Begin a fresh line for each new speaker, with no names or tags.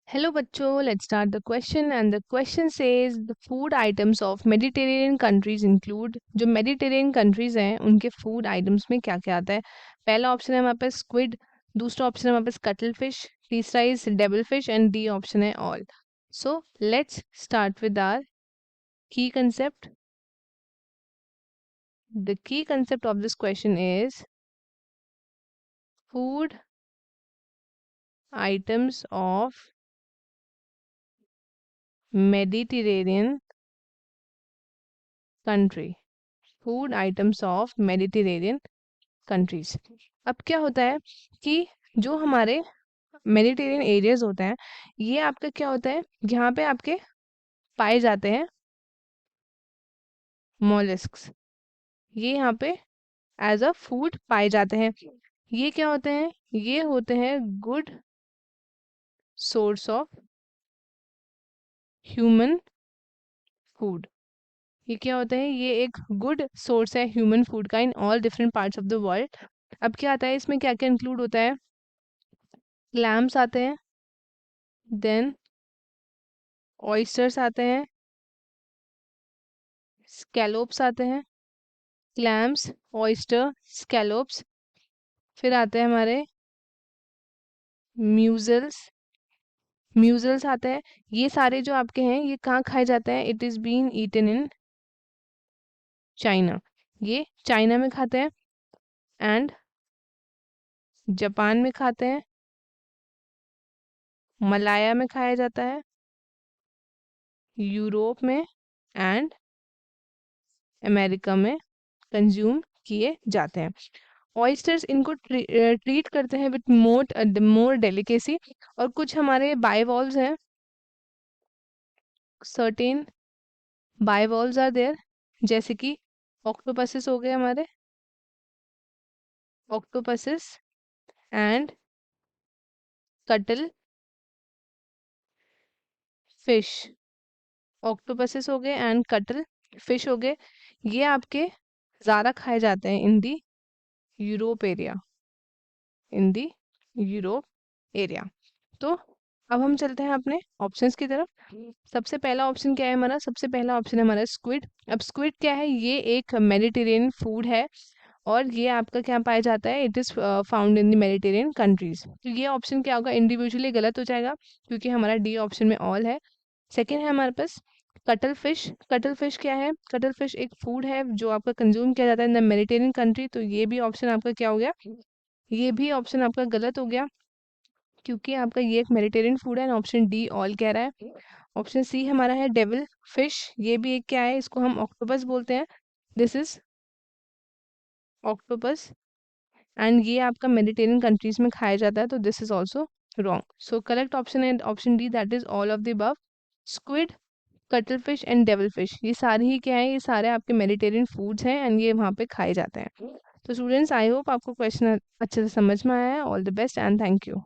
Hello बच्चों, let's start the question and the question says the food items of Mediterranean countries include। जो Mediterranean countries हैं उनके food items में क्या क्या आता है। पहला ऑप्शन है हमारे पास स्क्विड, दूसरा ऑप्शन है हमारे पास कटल फिश, तीसरा is devil fish and D option है all. So let's start with our key concept. The key concept of this question is food items of Mediterranean country। Food items of Mediterranean countries. अब क्या होता है कि जो हमारे Mediterranean areas होते हैं, ये आपका क्या होता है, यहाँ पे आपके पाए जाते हैं मोलस्क्स। ये यहाँ पे एज अ फूड पाए जाते हैं। ये क्या होते हैं, ये होते हैं good source of human food. ये क्या होता है, ये एक गुड सोर्स है ह्यूमन फूड का in all different parts of the world. अब क्या आता है, इसमें क्या क्या इंक्लूड होता है, क्लैम्स आते हैं, देन ऑयस्टर्स आते हैं, स्कैलोप्स आते हैं, क्लैम्स, ऑयस्टर, स्कैलोप्स। फिर आते हैं हमारे म्यूजल्स, म्यूजल्स आते हैं। ये सारे जो आपके हैं ये कहाँ खाए जाते हैं, it is been eaten in China. ये चाइना में खाते हैं एंड जापान में खाते हैं, मलाया में खाया जाता है, यूरोप में एंड अमेरिका में कंज्यूम किए जाते हैं। ऑयस्टर्स इनको ट्रीट करते हैं विथ मोर डेलिकेसी। और कुछ हमारे बाइवॉल्व्स हैं, सर्टेन बाइवॉल्व्स आर देयर, जैसे कि ऑक्टोपसेस हो गए हमारे, octopuses and cuttle fish. Octopuses हो गए एंड कटल फिश हो गए। ये आपके ज़्यादा खाए जाते हैं इन दी यूरोप एरिया, इन दी यूरोप एरिया। तो अब हम चलते हैं अपने ऑप्शंस की तरफ। सबसे पहला ऑप्शन क्या है हमारा, सबसे पहला ऑप्शन है हमारा स्क्विड। अब स्क्विड क्या है, ये एक मेडिटेरियन फूड है और ये आपका क्या पाया जाता है, it is found in the Mediterranean countries. तो ये ऑप्शन क्या होगा, इंडिविजुअली गलत हो जाएगा क्योंकि हमारा डी ऑप्शन में ऑल है। सेकेंड है हमारे पास कटल फिश। कटल फिश क्या है, कटल फिश एक फूड है जो आपका कंज्यूम किया जाता है इन द मेडिटेरियन कंट्री। तो ये भी ऑप्शन आपका क्या हो गया, ये भी ऑप्शन आपका गलत हो गया क्योंकि आपका ये एक मेडिटेरियन फूड है। ऑप्शन डी ऑल कह रहा है। ऑप्शन सी हमारा है डेविल फिश। ये भी एक क्या है, इसको हम ऑक्टोपस बोलते हैं, दिस इज ऑक्टोपस एंड ये आपका मेडिटेरियन कंट्रीज में खाया जाता है, तो this is also wrong. So correct option है option D, that is all of the above. Squid, cuttle fish and devil fish, ये सारे ही क्या है, ये सारे आपके मेडिटेरियन फूड्स हैं एंड ये वहाँ पे खाए जाते हैं। तो स्टूडेंट्स, आई होप आपको क्वेश्चन अच्छे से समझ में आया है। All the best and thank you.